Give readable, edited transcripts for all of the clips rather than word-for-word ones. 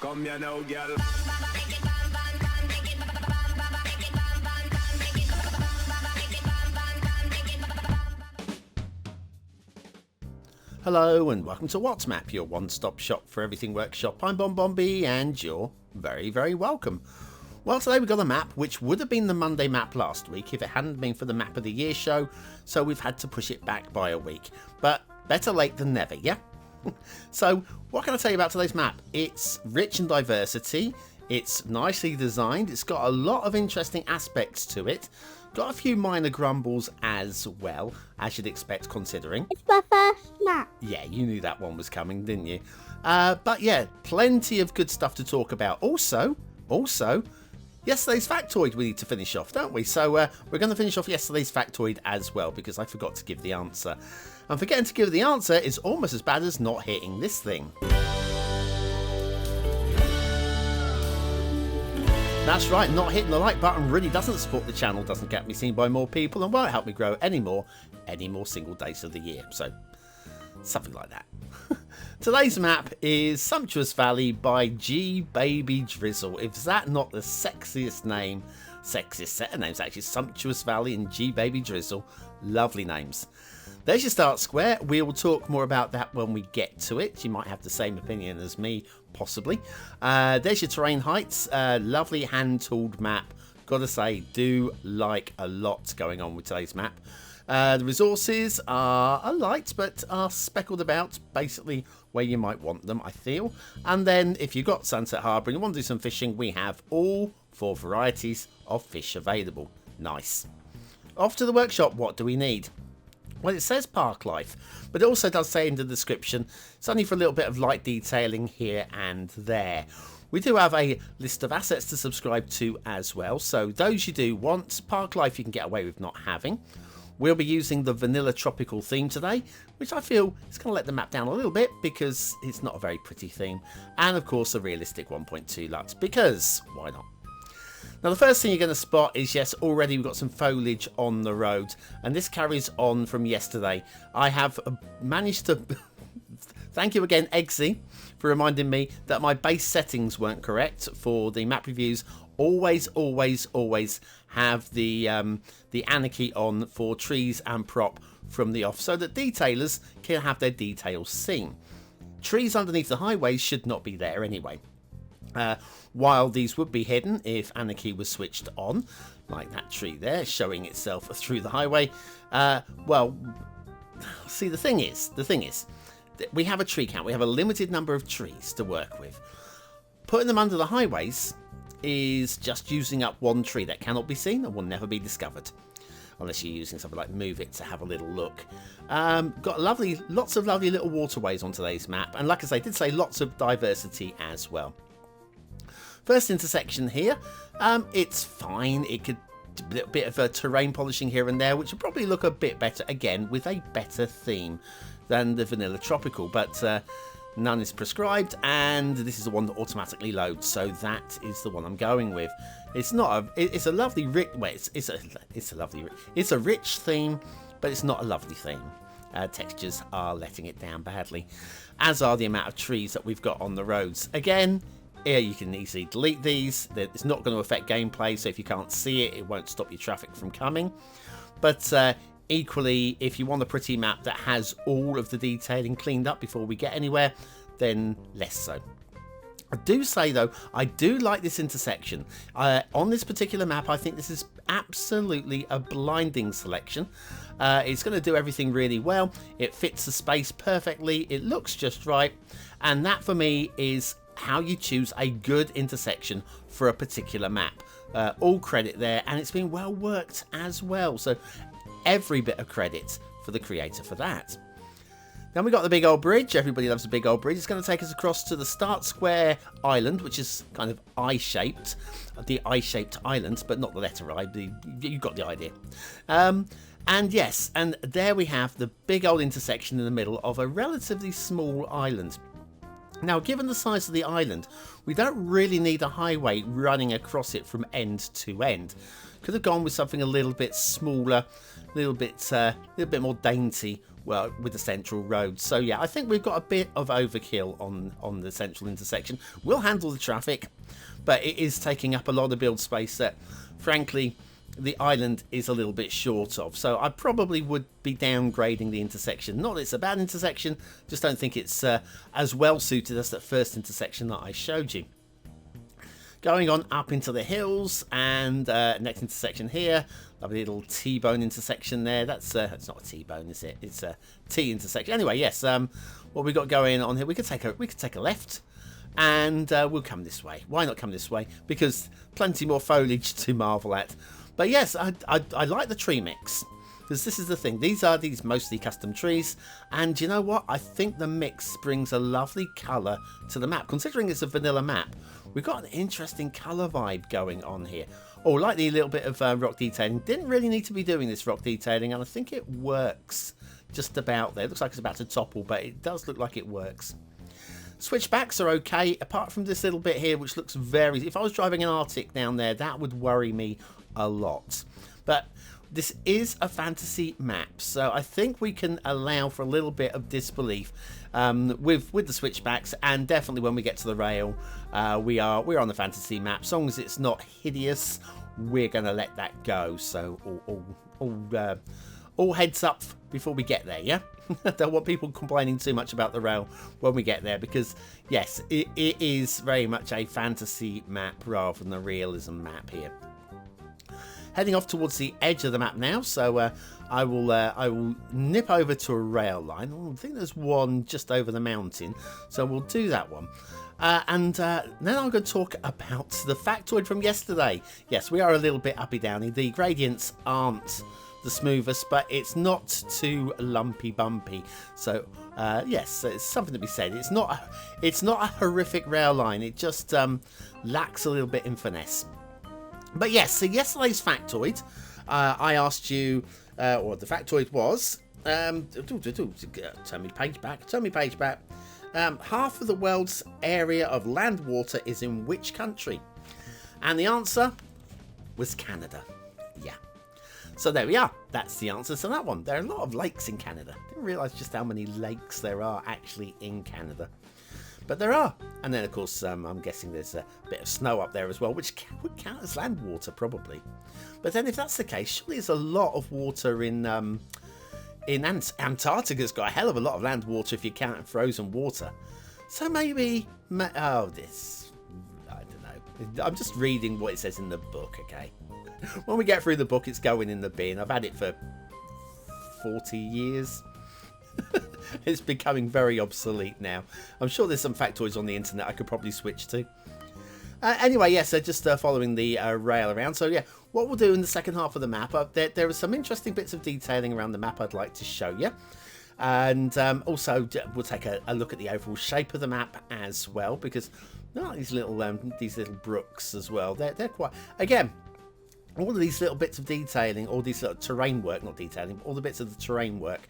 Come here now, girl. Hello and welcome to What's Map, your one-stop shop for everything workshop. I'm BonBonB and you're very, very welcome. Well, today we've got a map which would have been the Monday map last week if it hadn't been for the Map of the Year show, so we've had to push it back by a week. But better late than never, yeah? So, what can I tell you about today's map? It's rich in diversity, it's nicely designed, it's got a lot of interesting aspects to it, got a few minor grumbles as well, as you'd expect considering. It's my first map. Yeah, you knew that one was coming, didn't you? But yeah, plenty of good stuff to talk about. Also, yesterday's factoid we need to finish off, don't we? So we're going to finish off yesterday's factoid as well, because I forgot to give the answer. And forgetting to give the answer is almost as bad as not hitting this thing. That's right, not hitting the like button really doesn't support the channel, doesn't get me seen by more people, and won't help me grow any more single days of the year. So, something like that. Today's map is Sumptuous Valley by G Baby Drizzle. If that not the sexiest name, sexiest set of names actually, Sumptuous Valley and G Baby Drizzle. Lovely names. There's your start square. We will talk more about that when we get to it. You might have the same opinion as me, possibly. There's your terrain heights. Lovely hand-tooled map. Gotta say, do like a lot going on with today's map. The resources are light, but are speckled about, basically where you might want them, I feel. And then, if you've got Sunset Harbour and you want to do some fishing, we have all 4 varieties of fish available. Nice. Off to the workshop, what do we need? Well, it says park life, but it also does say in the description, it's only for a little bit of light detailing here and there. We do have a list of assets to subscribe to as well, so those you do want, park life you can get away with not having. We'll be using the vanilla tropical theme today, which I feel is going to let the map down a little bit because it's not a very pretty theme. And of course a realistic 1.2 LUT, because why not? Now the first thing you're going to spot is, yes, already we've got some foliage on the road, and this carries on from yesterday. I have managed to thank you again, Eggsy, for reminding me that my base settings weren't correct for the map reviews. Always have the anarchy on for trees and prop from the off, so that detailers can have their details seen. Trees underneath the highways should not be there anyway. While these would be hidden if anarchy was switched on, like that tree there showing itself through the highway. Well, see, the thing is, we have a tree count. We have a limited number of trees to work with. Putting them under the highways is just using up one tree that cannot be seen and will never be discovered, unless you're using something like Move It to have a little look. Got lots of lovely little waterways on today's map, and like I say, did say lots of diversity as well. First intersection here, it's fine. It could do a little bit of a terrain polishing here and there, which would probably look a bit better, again, with a better theme than the vanilla tropical, but none is prescribed, and this is the one that automatically loads, so that is the one I'm going with. It's not it's a lovely rich, well, it's a rich theme, but it's not a lovely theme. Textures are letting it down badly, as are the amount of trees that we've got on the roads. Again, here you can easily delete these. It's not going to affect gameplay, so if you can't see it, it won't stop your traffic from coming. But equally, if you want a pretty map that has all of the detailing cleaned up before we get anywhere, then less so. I do say though, I do like this intersection. On this particular map, I think this is absolutely a blinding selection. It's going to do everything really well. It fits the space perfectly. It looks just right. And that for me is how you choose a good intersection for a particular map. All credit there, and it's been well worked as well. So every bit of credit for the creator for that. Then we got the big old bridge. Everybody loves a big old bridge. It's going to take us across to the Start Square Island, which is kind of eye-shaped. The eye-shaped island, but not the letter I. You got the idea. And yes, and there we have the big old intersection in the middle of a relatively small island. Now, given the size of the island, we don't really need a highway running across it from end to end. Could have gone with something a little bit smaller, a little bit more dainty well, with the central road. So yeah, I think we've got a bit of overkill on the central intersection. We'll handle the traffic, but it is taking up a lot of build space that, frankly, the island is a little bit short of. So I probably would be downgrading the intersection. Not that it's a bad intersection, just don't think it's as well suited as that first intersection that I showed you. Going on up into the hills, and next intersection here, lovely little T-bone intersection there. That's it's not a T-bone, is it? It's a T intersection. Anyway, yes. What we got going on here? We could take a left, and we'll come this way. Why not come this way? Because plenty more foliage to marvel at. But yes, I like the tree mix, because this is the thing. These are mostly custom trees, and you know what? I think the mix brings a lovely colour to the map. Considering it's a vanilla map, we've got an interesting colour vibe going on here. Oh, like the little bit of rock detailing. Didn't really need to be doing this rock detailing, and I think it works just about there. It looks like it's about to topple, but it does look like it works. Switchbacks are okay, apart from this little bit here, which looks very... If I was driving an Arctic down there, that would worry me a lot. But this is a fantasy map, so I think we can allow for a little bit of disbelief with the switchbacks, and definitely when we get to the rail, we're on the fantasy map. As long as it's not hideous, we're going to let that go. So all heads up before we get there, yeah? Don't want people complaining too much about the rail when we get there, because yes, it is very much a fantasy map rather than a realism map here. Heading off towards the edge of the map now, so I will nip over to a rail line. Oh, I think there's one just over the mountain, so we'll do that one. And then I'm going to talk about the factoid from yesterday. Yes, we are a little bit uppy-downy. The gradients aren't the smoothest, but it's not too lumpy-bumpy. So yes, it's something to be said. It's not a horrific rail line. It just lacks a little bit in finesse. But yes, so yesterday's factoid, I asked you, or the factoid was, turn me page back. Half of the world's area of land water is in which country? And the answer was Canada. Yeah. So there we are. That's the answer to that one. There are a lot of lakes in Canada. Didn't realise just how many lakes there are actually in Canada. But there are. And then, of course, I'm guessing there's a bit of snow up there as well, which would count as land water, probably. But then if that's the case, surely there's a lot of water in Antarctica's got a hell of a lot of land water if you count frozen water. So maybe... I don't know. I'm just reading what it says in the book, okay? When we get through the book, it's going in the bin. I've had it for 40 years. It's becoming very obsolete now. I'm sure there's some factoids on the internet I could probably switch to. Anyway, yes, so just following the rail around. So yeah, what we'll do in the second half of the map, there are some interesting bits of detailing around the map I'd like to show you. And also we'll take a look at the overall shape of the map as well, because these little brooks as well. They're quite, again, all of these little bits of detailing, all these little terrain work, not detailing, but all the bits of the terrain work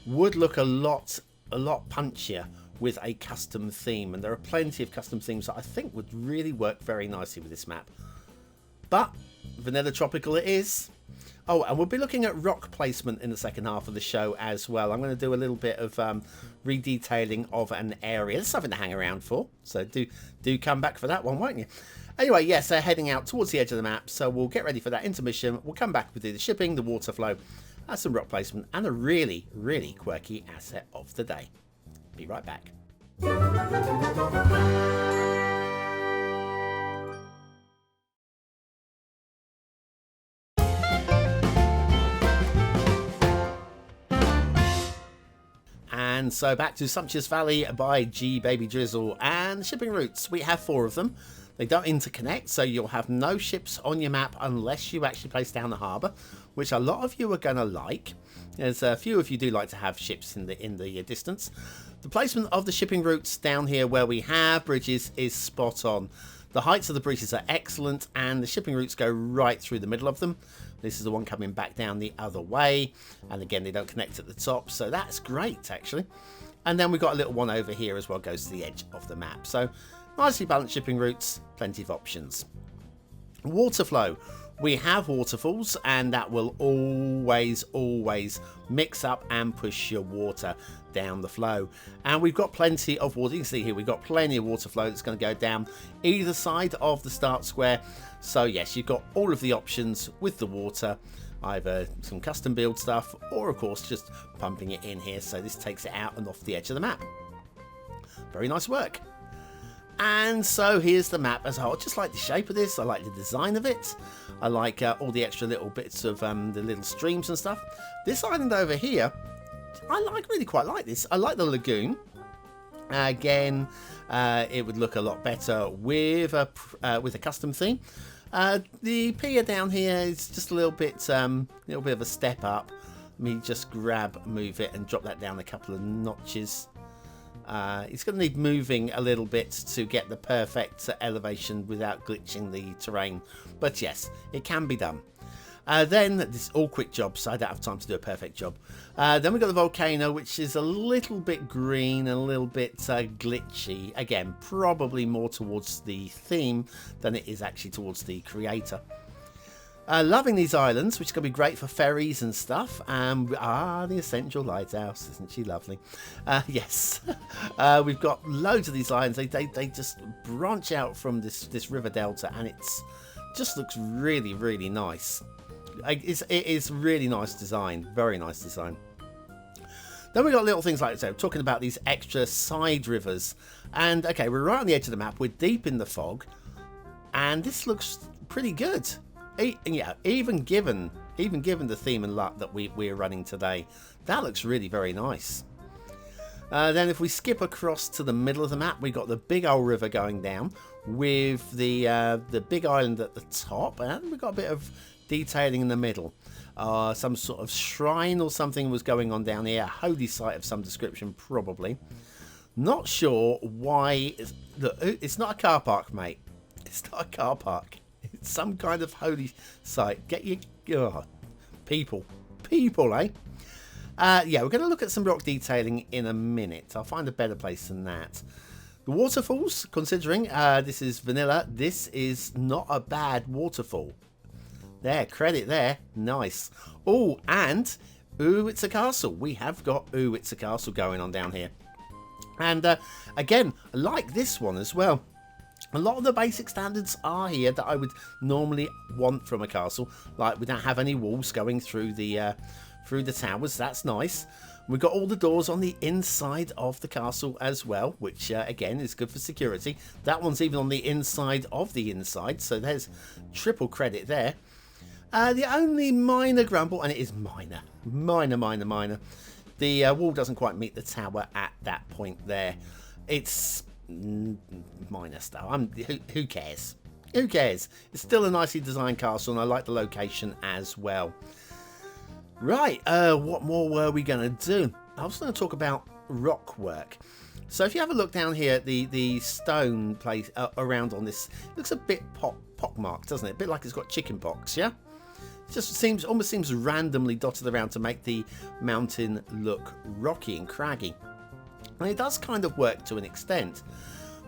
would look a lot punchier with a custom theme, and there are plenty of custom themes that I think would really work very nicely with this map. But vanilla tropical it is. Oh, and we'll be looking at rock placement in the second half of the show as well. I'm going to do a little bit of redetailing of an area. There's something to hang around for, so do come back for that one, won't you? Anyway, yes, they're heading out towards the edge of the map, so we'll get ready for that intermission. We'll come back with the shipping, the water flow, some rock placement, and a really, really quirky asset of the day. Be right back. And so back to Sumptuous Valley by G Baby Drizzle, and shipping routes. We have 4 of them. They don't interconnect, so you'll have no ships on your map unless you actually place down the harbour, which a lot of you are going to like. There's a few of you do like to have ships in the distance. The placement of the shipping routes down here where we have bridges is spot on. The heights of the bridges are excellent, and the shipping routes go right through the middle of them. This is the one coming back down the other way, and again, they don't connect at the top, so that's great actually. And then we've got a little one over here as well, goes to the edge of the map. So nicely balanced shipping routes, plenty of options. Water flow. We have waterfalls, and that will always mix up and push your water down the flow. And we've got plenty of water. You can see here we've got plenty of water flow that's going to go down either side of the start square. So yes, you've got all of the options with the water, either some custom build stuff or of course just pumping it in here, so this takes it out and off the edge of the map. Very nice work. And so here's the map as a whole. I just like the shape of this. I like the design of it. I like all the extra little bits of the little streams and stuff. This island over here, I really quite like this. I like the lagoon. Again, it would look a lot better with a custom theme. The pier down here is just a little bit of a step up. Let me just move it and drop that down a couple of notches. It's going to need moving a little bit to get the perfect elevation without glitching the terrain, but yes, it can be done. Then this all quick jobs, so I don't have time to do a perfect job. Then we've got the volcano, which is a little bit green and a little bit glitchy. Again, probably more towards the theme than it is actually towards the creator. Loving these islands, which is going to be great for ferries and stuff. The Essential Lighthouse, isn't she lovely? Yes, we've got loads of these islands. They just branch out from this river delta, and it's just looks really nice. It is really nice design, very nice design. Then we've got little things like so, talking about these extra side rivers. And okay, we're right on the edge of the map. We're deep in the fog, and this looks pretty good. Yeah, even given the theme and luck that we're running today, that looks really very nice. Then if we skip across to the middle of the map, we've got the big old river going down with the big island at the top, and we've got a bit of detailing in the middle. Some sort of shrine or something was going on down here, a holy site of some description probably. Not sure why. Look, it's not a car park, mate. It's not a car park. It's some kind of holy site. Get your people, eh? Yeah, we're going to look at some rock detailing in a minute. I'll find a better place than that. The waterfalls, considering this is vanilla, this is not a bad waterfall. There, credit there. Nice. Oh, and ooh, it's a castle. We have got ooh, it's a castle going on down here. And again, I like this one as well. A lot of the basic standards are here that I would normally want from a castle. Like, we don't have any walls going through the towers. That's nice. We've got all the doors on the inside of the castle as well, which again is good for security. That one's even on the inside of the inside, so there's triple credit there. The only minor grumble, and it is minor, the wall doesn't quite meet the tower at that point there. It's minor stuff. Who cares? Who cares? It's still a nicely designed castle, and I like the location as well. Right, what more were we going to do? I was going to talk about rock work. So if you have a look down here at the stone place around on this, it looks a bit pockmarked, doesn't it? A bit like it's got chicken pox, yeah? It just almost seems randomly dotted around to make the mountain look rocky and craggy. And it does kind of work to an extent.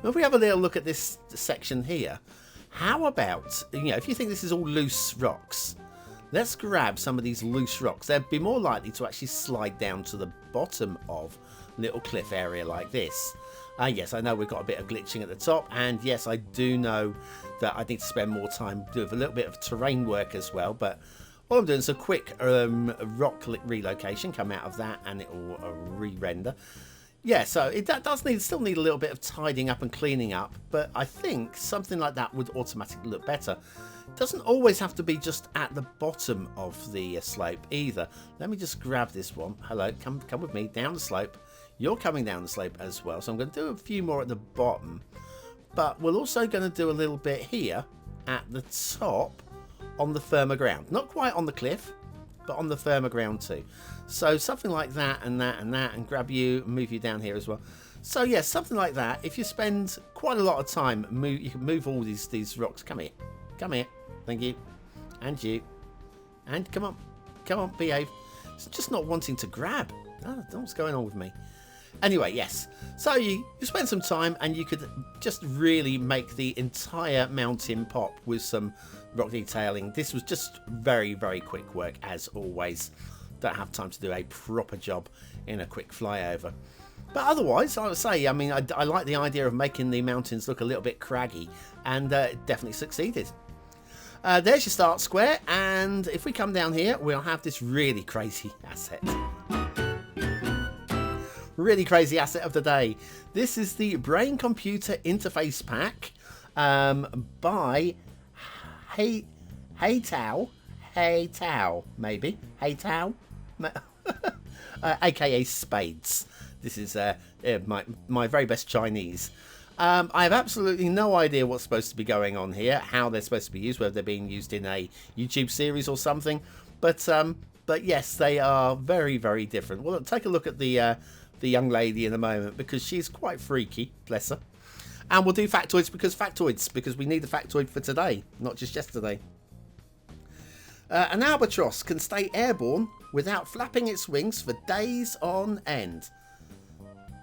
But if we have a little look at this section here, how about, if you think this is all loose rocks, let's grab some of these loose rocks. They'd be more likely to actually slide down to the bottom of a little cliff area like this. Yes, I know we've got a bit of glitching at the top, and yes, I do know that I need to spend more time doing a little bit of terrain work as well, but all I'm doing is a quick rock relocation, come out of that, and it will re-render. Yeah, so that does still need a little bit of tidying up and cleaning up, but I think something like that would automatically look better. It doesn't always have to be just at the bottom of the slope either. Let me just grab this one. Hello, come with me down the slope. You're coming down the slope as well, so I'm going to do a few more at the bottom, but we're also going to do a little bit here at the top on the firmer ground. Not quite on the cliff, but on the firmer ground too. So something like that and that and that, and grab you and move you down here as well. So yeah, something like that. If you spend quite a lot of time, you can move all these rocks. Come here, thank you, and you, and come on, behave. It's just not wanting to grab. I don't know what's going on with me. Anyway, yes. So you spend some time and you could just really make the entire mountain pop with some rock detailing. This was just very, very quick work as always. Don't have time to do a proper job in a quick flyover. But otherwise, I would say, I mean, I like the idea of making the mountains look a little bit craggy, and it definitely succeeded. There's your start square, and if we come down here, we'll have this really crazy asset. Really crazy asset of the day. This is the Brain Computer Interface Pack by Hey Tao, maybe. Hey Tao, aka Spades. This is my very best Chinese. I have absolutely no idea what's supposed to be going on here, how they're supposed to be used, whether they're being used in a YouTube series or something. But yes, they are very, very different. Well, take a look at the young lady in a moment, because she's quite freaky, bless her. And we'll do factoids because we need a factoid for today, not just yesterday. An albatross can stay airborne without flapping its wings for days on end.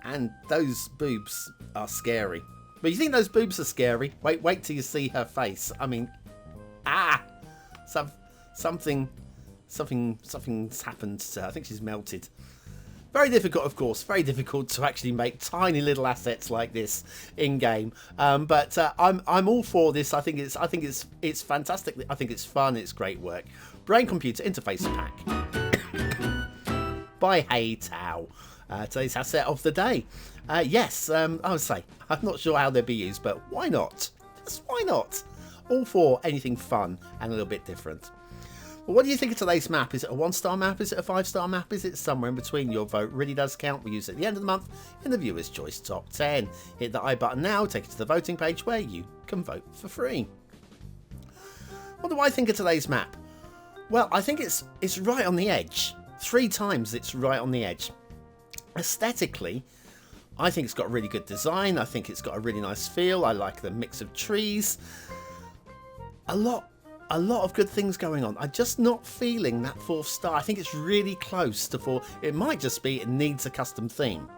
And those boobs are scary. But you think those boobs are scary? Wait till you see her face. I mean, something's happened to her. I think she's melted. Very difficult, of course. Very difficult to actually make tiny little assets like this in game. But I'm all for this. I think it's fantastic. I think it's fun. It's great work. Brain Computer Interface Pack by Hey Tao. Today's asset of the day. Yes, I would say I'm not sure how they'll be used, but why not? Just why not? All for anything fun and a little bit different. Well, what do you think of today's map? Is it a 1-star map? Is it a 5-star map? Is it somewhere in between? Your vote really does count. We use it at the end of the month in the Viewer's Choice Top 10. Hit the I button now, take it to the voting page where you can vote for free. What do I think of today's map? Well, I think it's right on the edge. 3 times it's right on the edge. Aesthetically, I think it's got a really good design. I think it's got a really nice feel. I like the mix of trees. A lot of good things going on. I'm just not feeling that 4th star. I think it's really close to 4. It might just be it needs a custom theme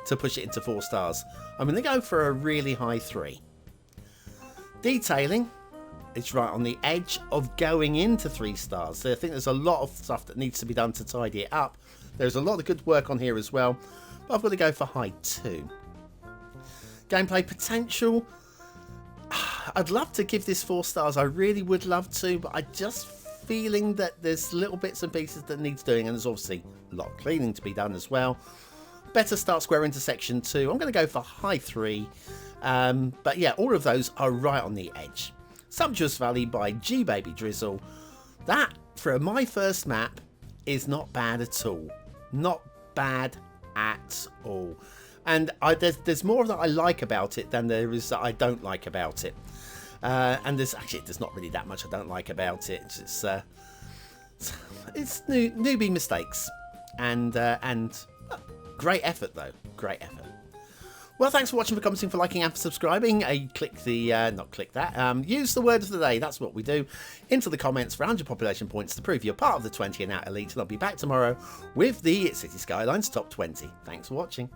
to push it into 4 stars. I'm going to go for a really high 3. Detailing, it's right on the edge of going into 3 stars. So I think there's a lot of stuff that needs to be done to tidy it up. There's a lot of good work on here as well, but I've got to go for high 2. Gameplay potential, I'd love to give this 4 stars. I really would love to, but I just feeling that there's little bits and pieces that needs doing, and there's obviously a lot of cleaning to be done as well. Better start square intersection 2. I'm going to go for high 3. But yeah, all of those are right on the edge. Sumptuous Valley by G Baby Drizzle. That, for my first map, is not bad at all. Not bad at all. And there's more that I like about it than there is that I don't like about it. And there's not really that much I don't like about it. It's newbie mistakes, and great effort though. Great effort. Well, thanks for watching, for commenting, for liking, and for subscribing. Use the word of the day. That's what we do. Into the comments for 100 population points to prove you're part of the 20 and out elite. And I'll be back tomorrow with the Cities Skylines Top 20. Thanks for watching.